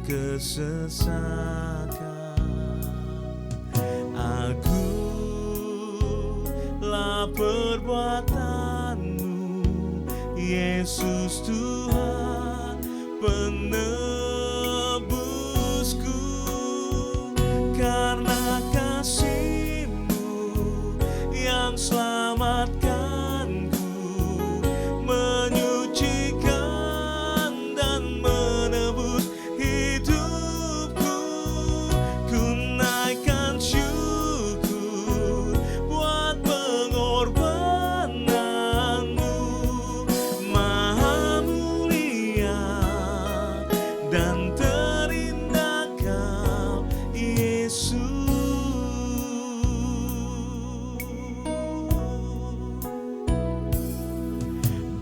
kesesakan. Akulah perbuatanmu, Yesus Tuhan penebusku. Karena kasih-Mu yang selamatkanku, menyucikan dan menebus hidupku. Ku naikkan syukur buat pengorbanan-Mu, Maha mulia dan terindah Kau, Yesus.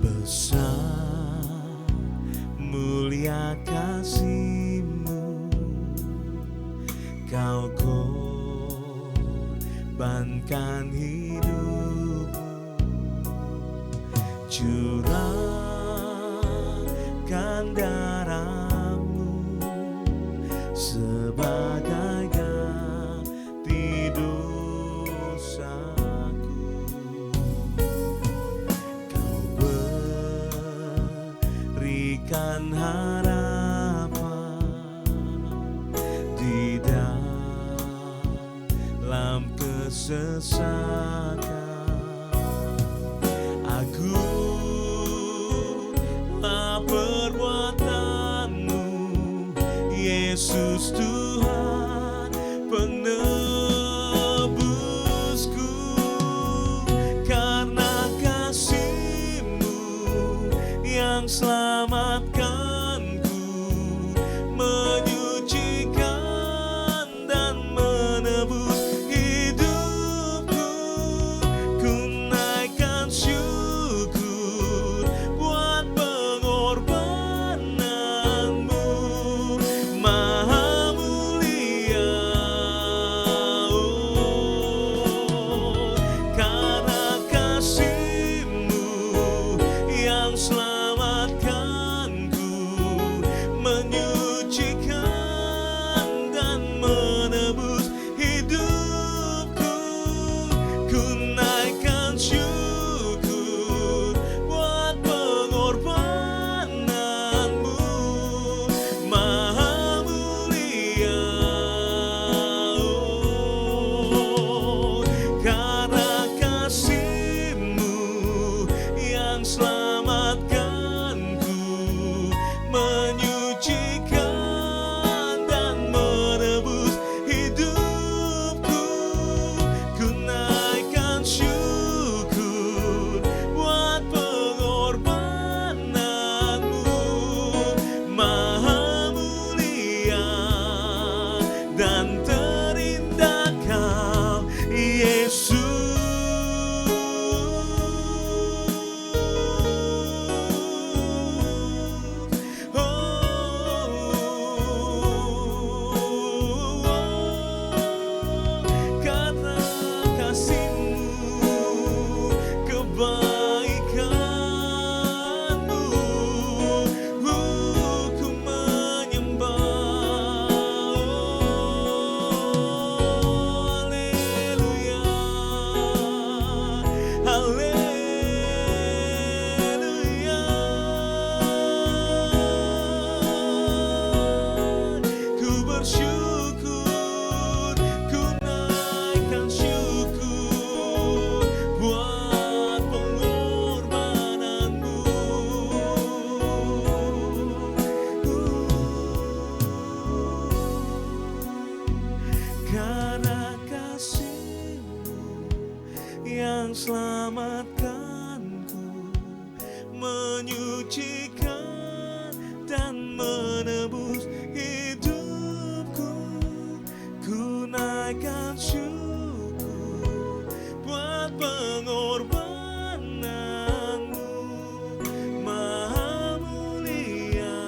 Besar mulia kasih-Mu, Kau korbankan hidupmu, curahkan darah-Mu sebagai ganti dosaku. Kau berikan harapan di dalam kesesakan. Akulah perbuatanmu, Yesus Tuhan penebusku. Karena kasih-Mu yang selamatkanku, menyucikan dan menebus hidupku. Ku naikkan syukur buat pengorbanan-Mu, Maha mulia. Karena kasih-Mu yang selamatkanku, menyucikan dan menebus hidupku. Ku naikkan syukur buat pengorbanan-Mu, Maha mulia. Karena kasih-Mu yang selamatkanku, menyucikan dan menebus hidupku. Ku naikkan syukur buat pengorbanan-Mu, Maha mulia dan terindah Kau, Yesus. Karena kasih-Mu, kebaikan-Mu, ku menyembah. Haleluya, haleluya. Ku bersyukur, ku naikkan syukur buat pengorbanan-Mu. Karena kasih-Mu yang selamatkanku, menyucikan dan menebus hidupku. Ku naikkan syukur buat pengorbanan-Mu, Maha mulia.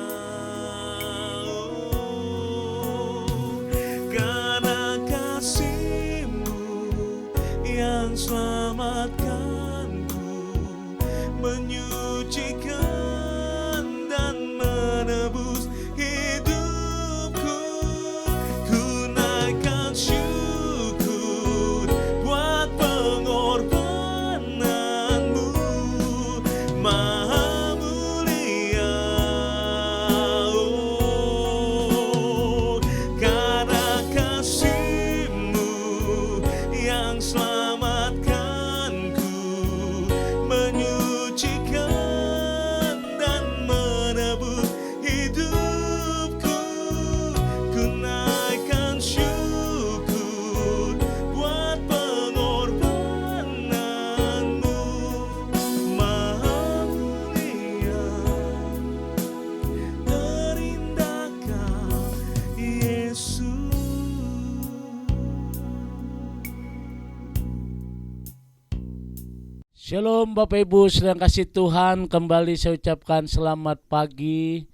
Karena kasih-Mu yang selamatkanku, menyucikan dan menebus hidup. Shalom Bapak Ibu sedang kasih Tuhan, kembali saya ucapkan selamat pagi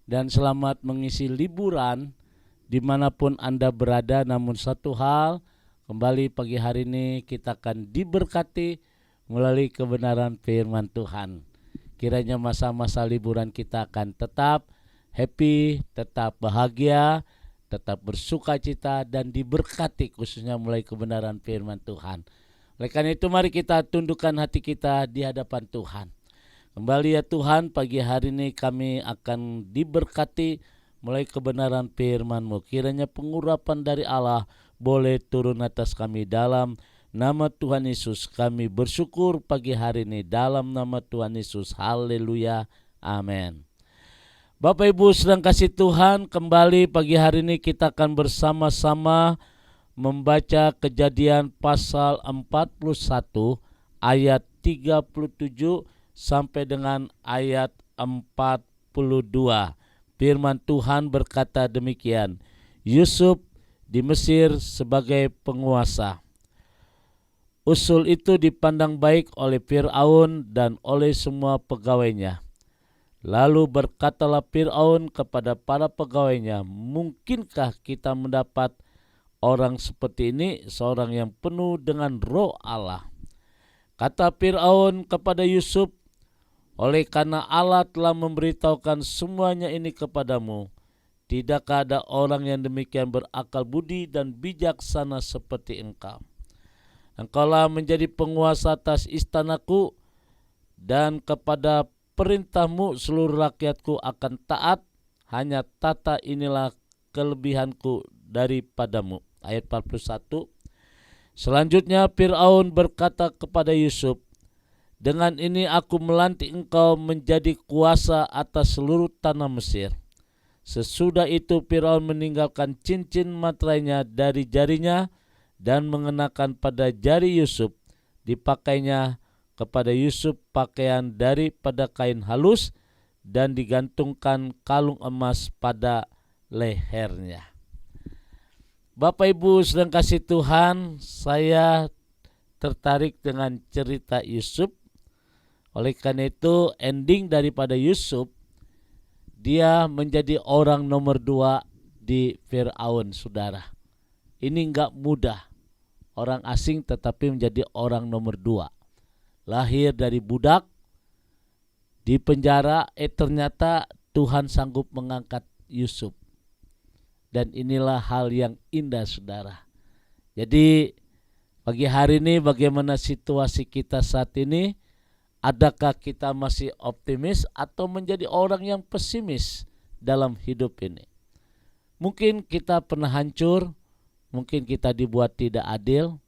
dan selamat mengisi liburan dimanapun Anda berada. Namun satu hal, kembali pagi hari ini kita akan diberkati melalui kebenaran firman Tuhan. Kiranya masa-masa liburan kita akan tetap happy, tetap bahagia, tetap bersuka cita dan diberkati khususnya mulai kebenaran firman Tuhan. Oleh karena itu mari kita tundukkan hati kita di hadapan Tuhan. Kembali ya Tuhan, pagi hari ini kami akan diberkati mulai kebenaran firman-Mu. Kiranya pengurapan dari Allah boleh turun atas kami dalam nama Tuhan Yesus. Kami bersyukur pagi hari ini dalam nama Tuhan Yesus. Haleluya. Amin. Bapak Ibu sedang kasih Tuhan, kembali pagi hari ini kita akan bersama-sama membaca Kejadian pasal 41 ayat 37 sampai dengan ayat 42. Firman Tuhan berkata demikian, Yusuf di Mesir sebagai penguasa. Usul itu dipandang baik oleh Fir'aun dan oleh semua pegawainya. Lalu berkatalah Fir'aun kepada para pegawainya, mungkinkah kita mendapat orang seperti ini, seorang yang penuh dengan roh Allah? Kata Fir'aun kepada Yusuf, oleh karena Allah telah memberitahukan semuanya ini kepadamu, tidakkah ada orang yang demikian berakal budi dan bijaksana seperti engkau? Engkaulah menjadi penguasa atas istanaku, dan kepada perintahmu seluruh rakyatku akan taat. Hanya tata inilah kelebihanku daripadamu. Ayat 41. Selanjutnya Fir'aun berkata kepada Yusuf, dengan ini aku melantik engkau menjadi kuasa atas seluruh tanah Mesir. Sesudah itu Fir'aun meninggalkan cincin materainya dari jarinya dan mengenakan pada jari Yusuf. Dipakainya kepada Yusuf pakaian daripada kain halus dan digantungkan kalung emas pada lehernya. Bapak Ibu sedang kasih Tuhan, saya tertarik dengan cerita Yusuf. Oleh karena itu ending daripada Yusuf, dia menjadi orang nomor 2 di Fir'aun, saudara. Ini enggak mudah, orang asing tetapi menjadi orang nomor 2. Lahir dari budak, di penjara, ternyata Tuhan sanggup mengangkat Yusuf. Dan inilah hal yang indah, saudara. Jadi pagi hari ini bagaimana situasi kita saat ini? Adakah kita masih optimis atau menjadi orang yang pesimis dalam hidup ini? Mungkin kita pernah hancur, mungkin kita dibuat tidak adil,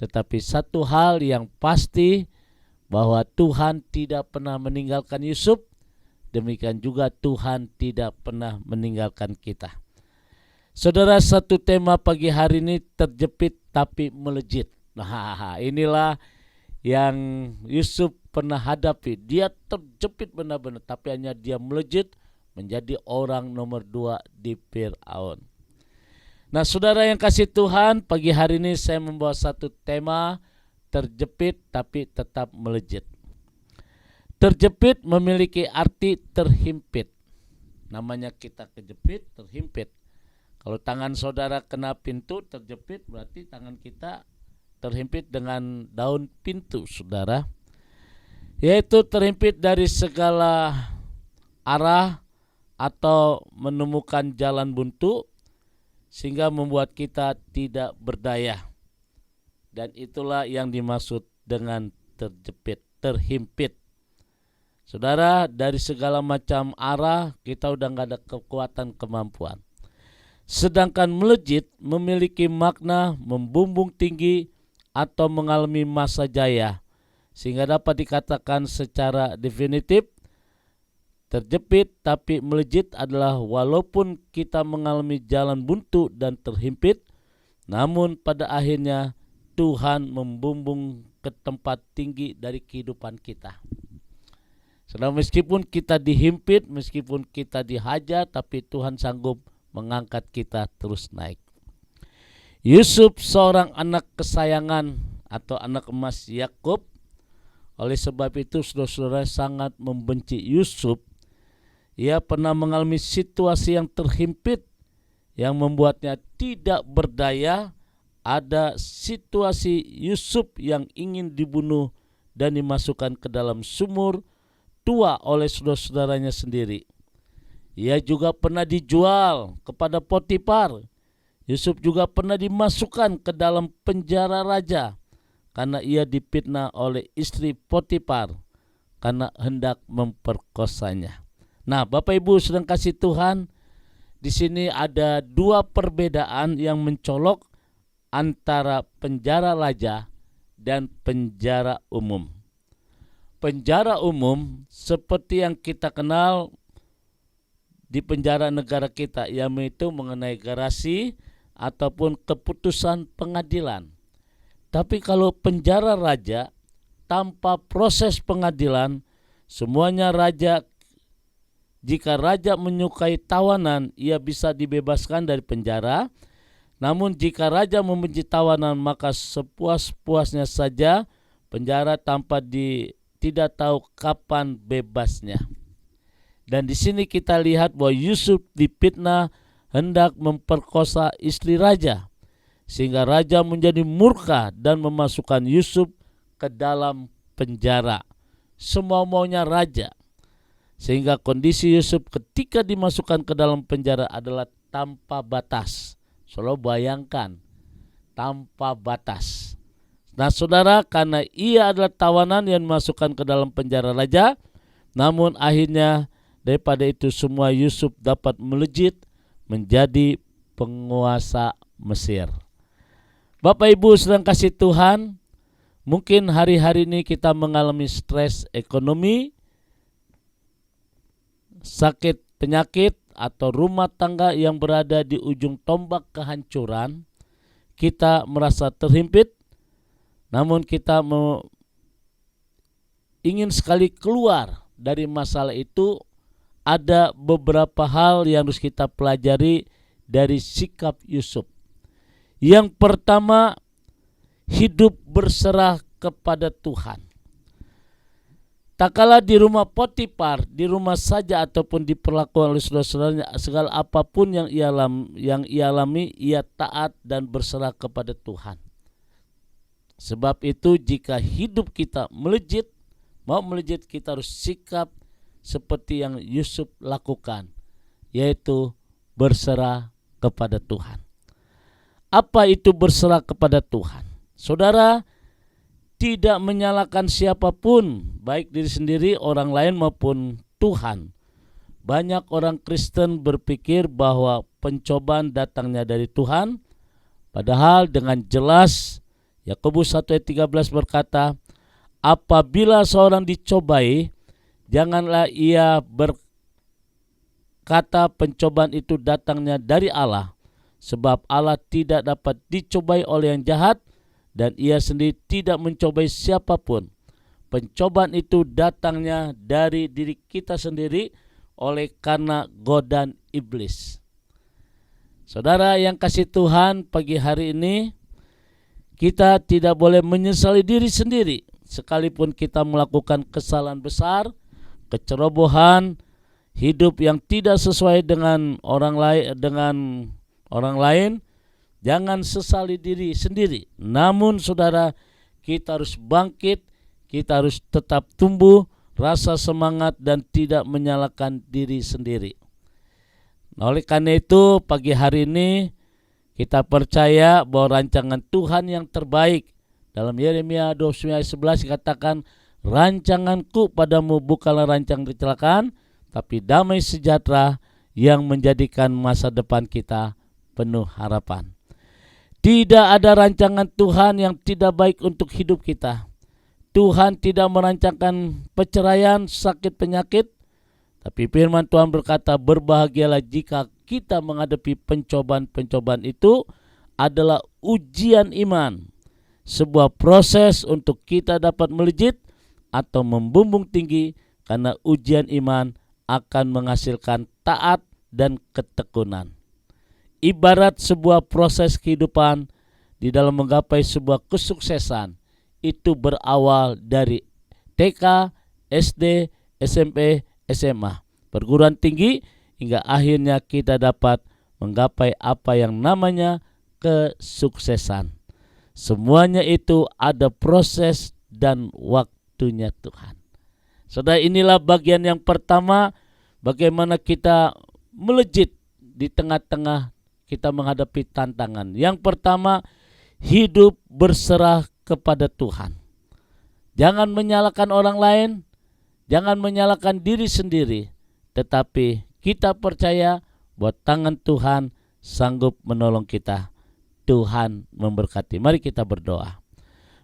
tetapi satu hal yang pasti bahwa Tuhan tidak pernah meninggalkan Yusuf, demikian juga Tuhan tidak pernah meninggalkan kita. Saudara, satu tema pagi hari ini terjepit tapi melejit. Nah, inilah yang Yusuf pernah hadapi. Dia terjepit benar-benar, tapi hanya dia melejit menjadi orang nomor 2 di Fir'aun. Nah, saudara yang kasih Tuhan, pagi hari ini saya membawa satu tema, terjepit tapi tetap melejit. Terjepit memiliki arti terhimpit. Namanya kita kejepit, terhimpit. Kalau tangan saudara kena pintu terjepit, berarti tangan kita terhimpit dengan daun pintu, saudara. Yaitu terhimpit dari segala arah atau menemukan jalan buntu sehingga membuat kita tidak berdaya. Dan itulah yang dimaksud dengan terjepit, terhimpit. Saudara, dari segala macam arah kita udah gak ada kekuatan kemampuan. Sedangkan melejit memiliki makna membumbung tinggi atau mengalami masa jaya, sehingga dapat dikatakan secara definitif terjepit tapi melejit adalah walaupun kita mengalami jalan buntu dan terhimpit, namun pada akhirnya Tuhan membumbung ke tempat tinggi dari kehidupan kita. Sedang meskipun kita dihimpit, meskipun kita dihajar, tapi Tuhan sanggup mengangkat kita terus naik. Yusuf seorang anak kesayangan atau anak emas Yakub, Oleh sebab itu saudara-saudara sangat membenci Yusuf. Ia pernah mengalami situasi yang terhimpit yang membuatnya tidak berdaya. Ada situasi Yusuf yang ingin dibunuh dan dimasukkan ke dalam sumur tua oleh saudara-saudaranya sendiri. Ia juga pernah dijual kepada Potifar. Yusuf juga pernah dimasukkan ke dalam penjara raja karena ia difitnah oleh istri Potifar karena hendak memperkosanya. Nah, Bapak Ibu sedang kasih Tuhan, di sini ada dua perbedaan yang mencolok antara penjara raja dan penjara umum. Penjara umum seperti yang kita kenal di penjara negara kita, yaitu mengenai gerasi ataupun keputusan pengadilan. Tapi kalau penjara raja tanpa proses pengadilan, semuanya raja, jika raja menyukai tawanan, ia bisa dibebaskan dari penjara. Namun jika raja membenci tawanan, maka sepuas-puasnya saja penjara tanpa tidak tahu kapan bebasnya. Dan di sini kita lihat bahwa Yusuf difitnah hendak memperkosa istri raja, sehingga raja menjadi murka dan memasukkan Yusuf ke dalam penjara. Semau-maunya raja. Sehingga kondisi Yusuf ketika dimasukkan ke dalam penjara adalah tanpa batas. Saudara bayangkan, tanpa batas. Nah saudara, karena ia adalah tawanan yang dimasukkan ke dalam penjara raja, namun akhirnya daripada itu semua Yusuf dapat melejit menjadi penguasa Mesir. Bapak Ibu sedang kasih Tuhan, mungkin hari-hari ini kita mengalami stres ekonomi, sakit penyakit, atau rumah tangga yang berada di ujung tombak kehancuran. Kita merasa terhimpit, namun kita ingin sekali keluar dari masalah itu. Ada beberapa hal yang harus kita pelajari dari sikap Yusuf. Yang pertama, hidup berserah kepada Tuhan. Tak kalah di rumah Potifar, di rumah saja ataupun diperlakukan oleh saudara-saudaranya, segala apapun yang ia alami, ia taat dan berserah kepada Tuhan. Sebab itu jika hidup kita mau melejit, kita harus sikap seperti yang Yusuf lakukan, yaitu berserah kepada Tuhan. Apa itu berserah kepada Tuhan? Saudara, tidak menyalahkan siapapun, baik diri sendiri, orang lain maupun Tuhan. Banyak orang Kristen berpikir bahwa pencobaan datangnya dari Tuhan, padahal dengan jelas Yakobus 1 ayat 13 berkata, apabila seorang dicobai, janganlah ia berkata pencobaan itu datangnya dari Allah, sebab Allah tidak dapat dicobai oleh yang jahat, dan ia sendiri tidak mencobai siapapun. Pencobaan itu datangnya dari diri kita sendiri oleh karena godaan iblis. Saudara yang kasih Tuhan, pagi hari ini kita tidak boleh menyesali diri sendiri. Sekalipun kita melakukan kesalahan besar, kecerobohan, hidup yang tidak sesuai dengan orang lain, jangan sesali diri sendiri. Namun saudara, kita harus bangkit, kita harus tetap tumbuh rasa semangat dan tidak menyalahkan diri sendiri. Nah, oleh karena itu pagi hari ini kita percaya bahwa rancangan Tuhan yang terbaik. Dalam Yeremia 29 ayat 11 dikatakan, rancanganku padamu bukanlah rancangan kecelakaan, tapi damai sejahtera yang menjadikan masa depan kita penuh harapan. Tidak ada rancangan Tuhan yang tidak baik untuk hidup kita. Tuhan tidak merancangkan perceraian, sakit, penyakit. Tapi firman Tuhan berkata, berbahagialah jika kita menghadapi pencobaan-pencobaan itu adalah ujian iman. Sebuah proses untuk kita dapat melejit atau membumbung tinggi, karena ujian iman akan menghasilkan taat dan ketekunan. Ibarat sebuah proses kehidupan di dalam menggapai sebuah kesuksesan, itu berawal dari TK, SD, SMP, SMA, perguruan tinggi, hingga akhirnya kita dapat menggapai apa yang namanya kesuksesan. Semuanya itu ada proses dan waktunya Tuhan. Saudara, inilah bagian yang pertama, bagaimana kita melejit di tengah-tengah kita menghadapi tantangan. Yang pertama, hidup berserah kepada Tuhan. Jangan menyalahkan orang lain, jangan menyalahkan diri sendiri, tetapi kita percaya bahwa tangan Tuhan sanggup menolong kita. Tuhan memberkati. Mari kita berdoa.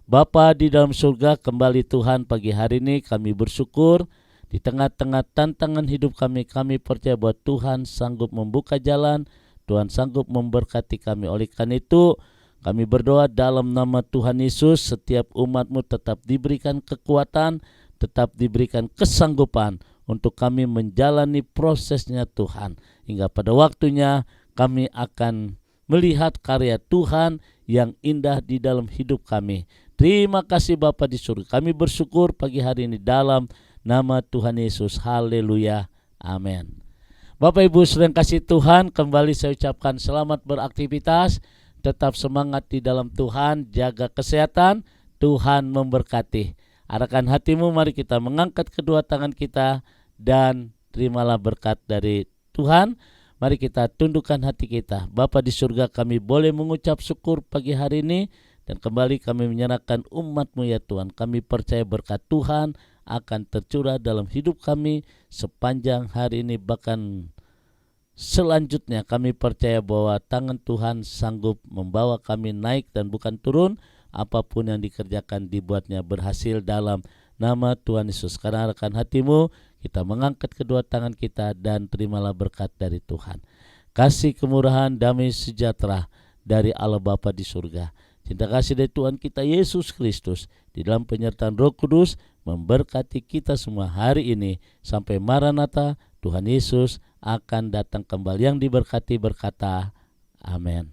Bapa di dalam surga, kembali Tuhan pagi hari ini kami bersyukur di tengah-tengah tantangan hidup kami percaya bahwa Tuhan sanggup membuka jalan, Tuhan sanggup memberkati kami. Oleh karena itu kami berdoa dalam nama Tuhan Yesus, setiap umat-Mu tetap diberikan kekuatan, tetap diberikan kesanggupan untuk kami menjalani prosesnya Tuhan. Hingga pada waktunya kami akan melihat karya Tuhan yang indah di dalam hidup kami. Terima kasih Bapa di surga. Kami bersyukur pagi hari ini dalam nama Tuhan Yesus. Haleluya. Amin. Bapak Ibu saudara kasih Tuhan, kembali saya ucapkan selamat beraktivitas. Tetap semangat di dalam Tuhan, jaga kesehatan, Tuhan memberkati. Arahkan hatimu, mari kita mengangkat kedua tangan kita dan terimalah berkat dari Tuhan. Mari kita tundukkan hati kita. Bapa di surga, kami boleh mengucap syukur pagi hari ini. Dan kembali kami menyerahkan umat-Mu ya Tuhan. Kami percaya berkat Tuhan akan tercurah dalam hidup kami sepanjang hari ini. Bahkan selanjutnya kami percaya bahwa tangan Tuhan sanggup membawa kami naik dan bukan turun. Apapun yang dikerjakan dibuatnya berhasil dalam nama Tuhan Yesus. Karena rekan hatimu, kita mengangkat kedua tangan kita dan terimalah berkat dari Tuhan. Kasih, kemurahan, damai sejahtera dari Allah Bapa di surga, cinta kasih dari Tuhan kita Yesus Kristus di dalam penyertaan Roh Kudus memberkati kita semua hari ini sampai Maranatha. Tuhan Yesus akan datang kembali. Yang diberkati berkata amin.